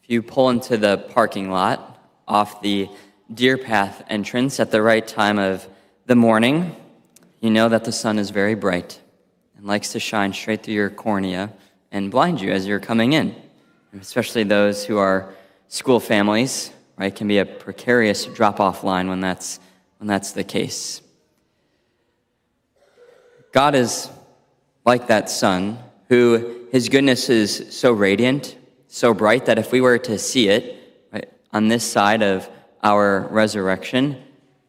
If you pull into the parking lot off the Deer Path entrance at the right time of the morning, you know that the sun is very bright and likes to shine straight through your cornea and blind you as you're coming in. Especially those who are school families, right? It can be a precarious drop-off line when that's the case. God is like that sun, who his goodness is so radiant, so bright, that if we were to see it right, on this side of our resurrection,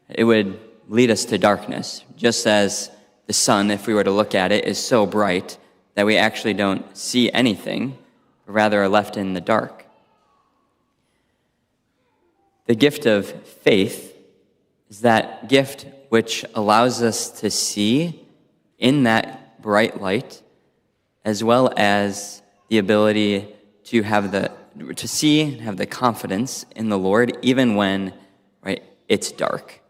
it would lead us to darkness, just as the sun, if we were to look at it, is so bright that we actually don't see anything, but rather are left in the dark. The gift of faith is that gift which allows us to see in that bright light, as well as the ability to see and have the confidence in the Lord, even when it's dark,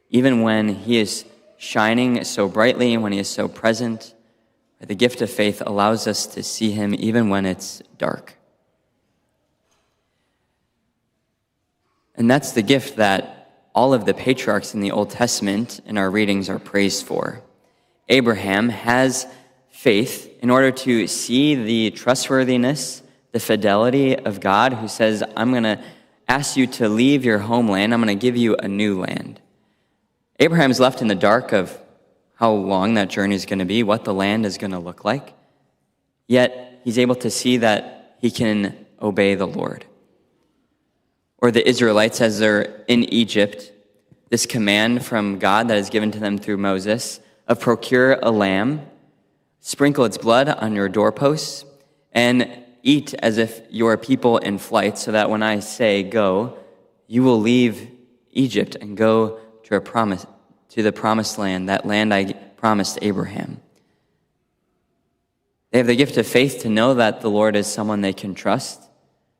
even when he is shining so brightly and when he is so present. The gift of faith allows us to see him even when it's dark. And that's the gift that all of the patriarchs in the Old Testament in our readings are praised for. Abraham has faith in order to see the trustworthiness, the fidelity of God, who says, I'm going to ask you to leave your homeland. I'm going to give you a new land. Abraham's left in the dark of how long that journey is going to be, what the land is going to look like. Yet he's able to see that he can obey the Lord. Or the Israelites, as they're in Egypt, this command from God that is given to them through Moses of procure a lamb, sprinkle its blood on your doorposts, and eat as if you are people in flight, so that when I say go, you will leave Egypt and go to the promised land, that land I promised Abraham. They have the gift of faith to know that the Lord is someone they can trust,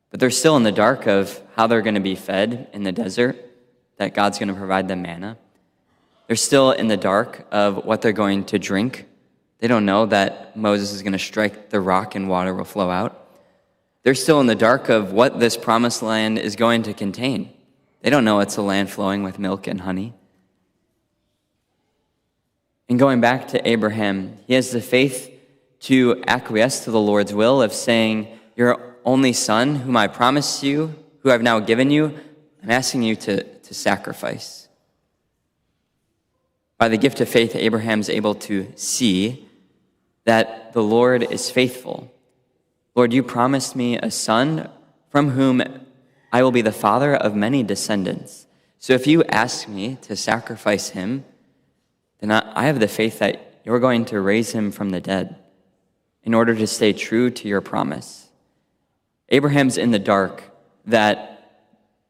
but they're still in the dark of how they're going to be fed in the desert, that God's going to provide them manna. They're still in the dark of what they're going to drink. They don't know that Moses is going to strike the rock and water will flow out. They're still in the dark of what this promised land is going to contain. They don't know it's a land flowing with milk and honey. And going back to Abraham, he has the faith to acquiesce to the Lord's will of saying, your only son, whom I promised you, who I've now given you, I'm asking you to sacrifice. By the gift of faith, Abraham's able to see that the Lord is faithful. Lord, you promised me a son from whom I will be the father of many descendants. So if you ask me to sacrifice him, then I have the faith that you're going to raise him from the dead in order to stay true to your promise. Abraham's in the dark that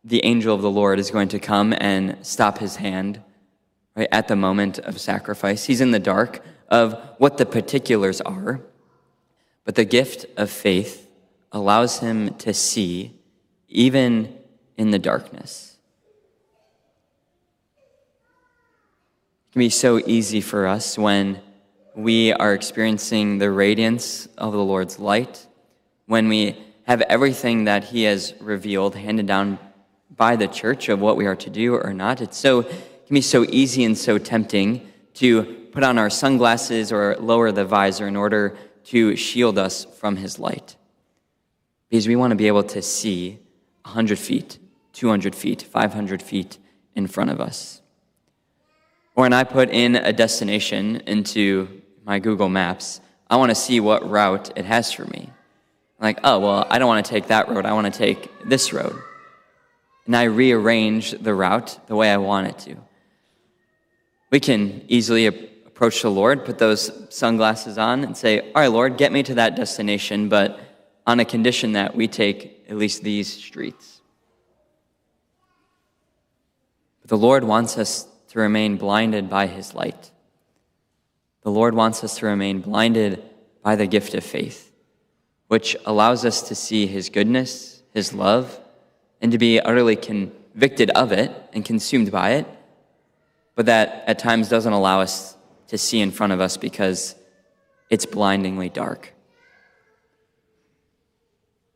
the angel of the Lord is going to come and stop his hand right at the moment of sacrifice. He's in the dark of what the particulars are, but the gift of faith allows him to see even in the darkness. It can be so easy for us when we are experiencing the radiance of the Lord's light, when we have everything that he has revealed, handed down by the church of what we are to do or not. It can be so easy and so tempting to put on our sunglasses or lower the visor in order to shield us from his light. Because we want to be able to see 100 feet, 200 feet, 500 feet in front of us. Or when I put in a destination into my Google Maps, I want to see what route it has for me. I'm like, oh, well, I don't want to take that road. I want to take this road. And I rearrange the route the way I want it to. We can easily approach the Lord, put those sunglasses on, and say, all right, Lord, get me to that destination, but on a condition that we take at least these streets. But the Lord wants us to remain blinded by his light. The Lord wants us to remain blinded by the gift of faith, which allows us to see his goodness, his love, and to be utterly convicted of it and consumed by it, but that at times doesn't allow us to see in front of us because it's blindingly dark.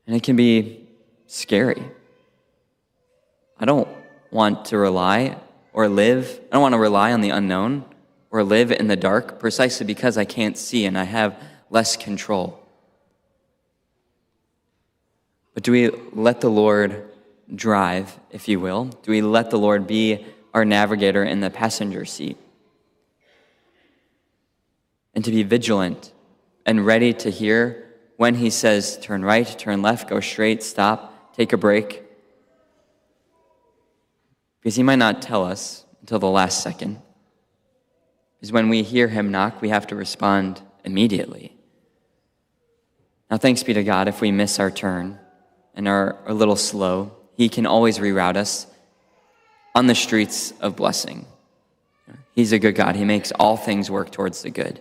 And it can be scary. I don't want to rely or live. I don't want to rely on the unknown or live in the dark precisely because I can't see and I have less control. But do we let the Lord drive, if you will? Do we let the Lord be our navigator in the passenger seat? And to be vigilant and ready to hear when he says, turn right, turn left, go straight, stop, take a break. Because he might not tell us until the last second. Because when we hear him knock, we have to respond immediately. Now, thanks be to God, if we miss our turn and are a little slow, he can always reroute us on the streets of blessing. He's a good God. He makes all things work towards the good.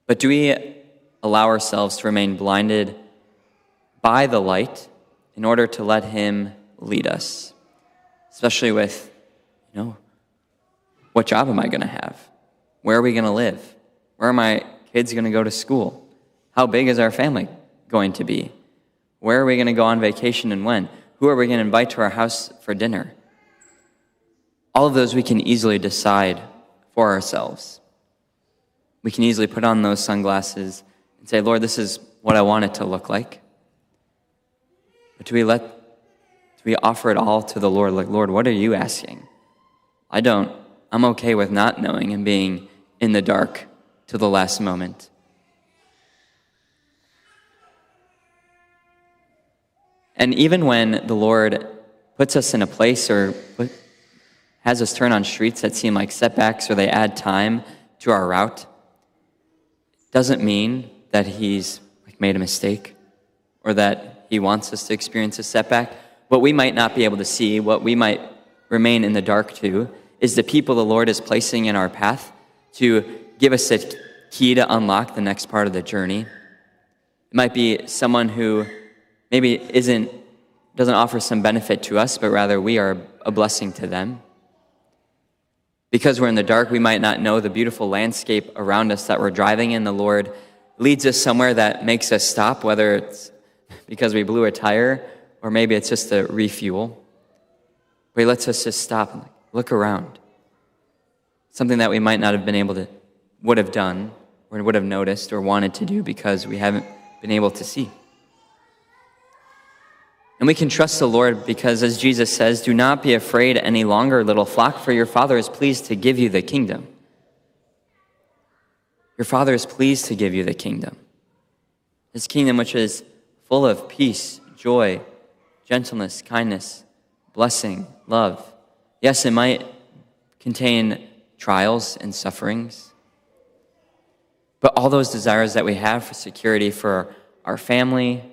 But do we allow ourselves to remain blinded by the light in order to let him lead us? Especially with, what job am I going to have? Where are we going to live? Where are my kids going to go to school? How big is our family going to be? Where are we going to go on vacation and when? Who are we going to invite to our house for dinner? All of those we can easily decide for ourselves. We can easily put on those sunglasses and say, Lord, this is what I want it to look like. But do we offer it all to the Lord? Like, Lord, what are you asking? I'm okay with not knowing and being in the dark to the last moment. And even when the Lord puts us in a place or has us turn on streets that seem like setbacks or they add time to our route, doesn't mean that he's made a mistake or that he wants us to experience a setback. What we might not be able to see, what we might remain in the dark to, is the people the Lord is placing in our path to give us a key to unlock the next part of the journey. It might be someone who maybe doesn't offer some benefit to us, but rather we are a blessing to them. Because we're in the dark, we might not know the beautiful landscape around us that we're driving in. The Lord leads us somewhere that makes us stop, whether it's because we blew a tire or maybe it's just a refuel. But he lets us just stop and look around. Something that we might not have been able to, would have done, or would have noticed or wanted to do because we haven't been able to see. And we can trust the Lord because, as Jesus says, do not be afraid any longer, little flock, for your Father is pleased to give you the kingdom. Your Father is pleased to give you the kingdom. His kingdom which is full of peace, joy, gentleness, kindness, blessing, love. Yes, it might contain trials and sufferings, but all those desires that we have for security, for our family,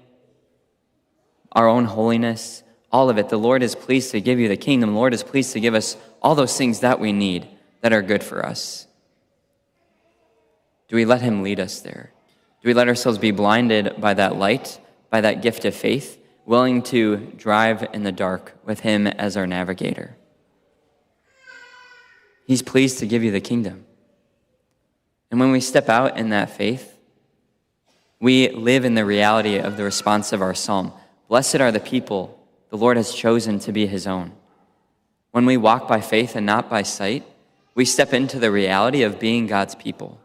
our own holiness, all of it, the Lord is pleased to give you the kingdom. The Lord is pleased to give us all those things that we need, that are good for us. Do we let him lead us there? Do we let ourselves be blinded by that light, by that gift of faith, willing to drive in the dark with him as our navigator? He's pleased to give you the kingdom. And when we step out in that faith, we live in the reality of the response of our psalm. Blessed are the people the Lord has chosen to be his own. When we walk by faith and not by sight, we step into the reality of being God's people.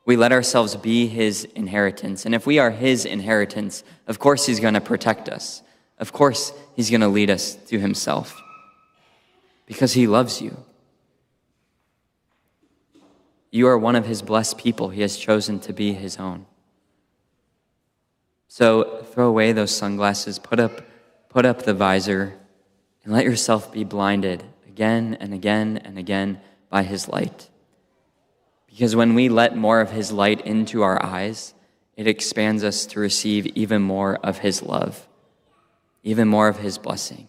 We let ourselves be his inheritance. And if we are his inheritance, of course he's going to protect us. Of course he's going to lead us to himself because he loves you. You are one of his blessed people. He has chosen to be his own. So throw away those sunglasses, put up the visor, and let yourself be blinded again and again and again by his light. Because when we let more of his light into our eyes, it expands us to receive even more of his love, even more of his blessing.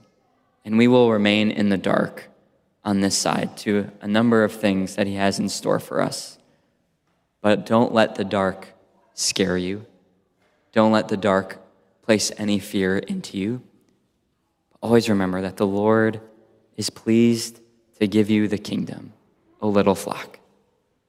And we will remain in the dark on this side to a number of things that he has in store for us. But don't let the dark scare you. Don't let the dark place any fear into you. Always remember that the Lord is pleased to give you the kingdom, O little flock.